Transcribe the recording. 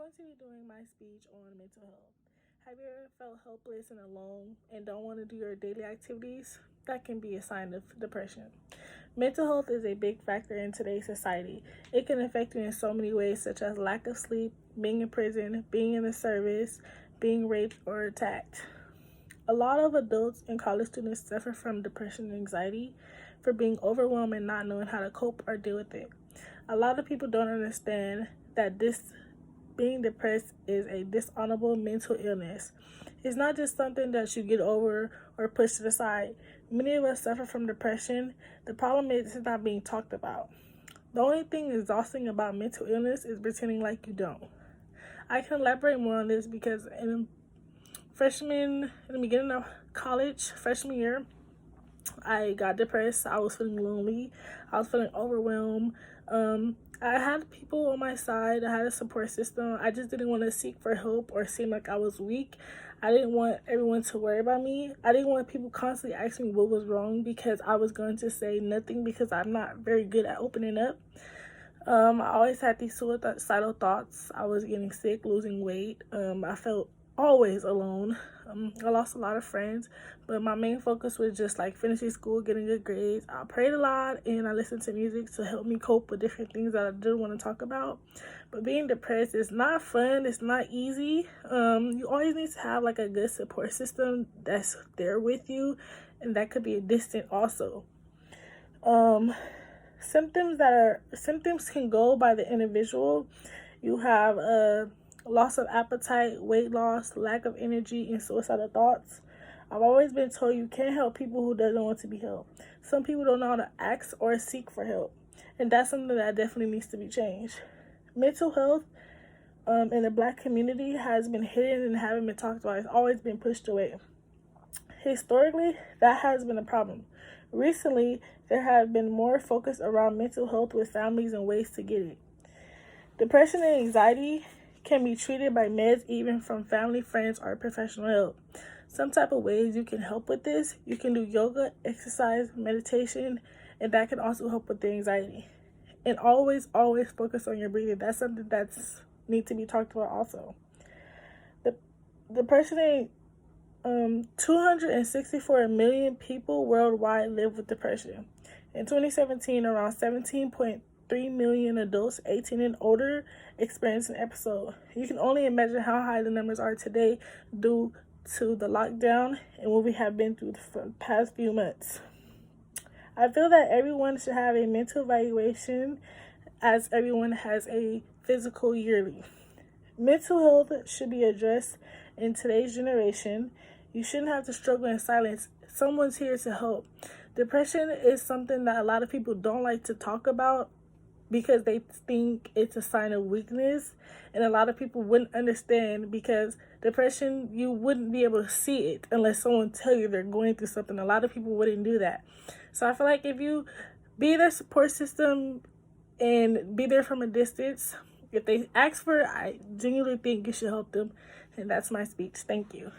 going to be doing my speech on mental health. Have you ever felt helpless and alone and don't want to do your daily activities? That can be a sign of depression. Mental health is a big factor in today's society. It can affect you in so many ways, such as lack of sleep, being in prison, being in the service, being raped or attacked. A lot of adults and college students suffer from depression and anxiety for being overwhelmed and not knowing how to cope or deal with it. A lot of people don't understand that being depressed is a dishonorable mental illness. It's not just something that you get over or push to the side. Many of us suffer from depression. The problem is it's not being talked about. The only thing exhausting about mental illness is pretending like you don't. I can elaborate more on this because in the beginning of college, freshman year, I got depressed. I was feeling lonely. I was feeling overwhelmed. I had people on my side. I had a support system. I just didn't want to seek for help or seem like I was weak. I didn't want everyone to worry about me. I didn't want people constantly asking me what was wrong because I was going to say nothing because I'm not very good at opening up. I always had these suicidal thoughts. I was getting sick, losing weight. I felt always alone. I lost a lot of friends, but my main focus was just like finishing school, getting good grades. I prayed a lot and I listened to music to help me cope with different things that I didn't want to talk about. But being depressed is not fun. It's not easy. You always need to have like a good support system that's there with you, and that could be a distant also. Symptoms can go by the individual. You have loss of appetite, weight loss, lack of energy, and suicidal thoughts. I've always been told you can't help people who doesn't want to be helped. Some people don't know how to ask or seek for help, and that's something that definitely needs to be changed. Mental health in the Black community has been hidden and haven't been talked about. It's always been pushed away. Historically, that has been a problem. Recently, there have been more focus around mental health with families and ways to get it. Depression and anxiety can be treated by meds, even from family, friends, or professional help. Some type of ways you can help with this: you can do yoga, exercise, meditation, and that can also help with the anxiety. And always focus on your breathing. That's something that's need to be talked about also. The person 264 million people worldwide live with depression. In 2017, around 17.3 million adults 18 and older experienced an episode. You can only imagine how high the numbers are today due to the lockdown and what we have been through the past few months. I feel that everyone should have a mental evaluation as everyone has a physical yearly. Mental health should be addressed in today's generation. You shouldn't have to struggle in silence. Someone's here to help. Depression is something that a lot of people don't like to talk about because they think it's a sign of weakness, and a lot of people wouldn't understand because depression, you wouldn't be able to see it unless someone tell you they're going through something. A lot of people wouldn't do that. So I feel like if you be their support system and be there from a distance, if they ask for it, I genuinely think you should help them. And that's my speech. Thank you.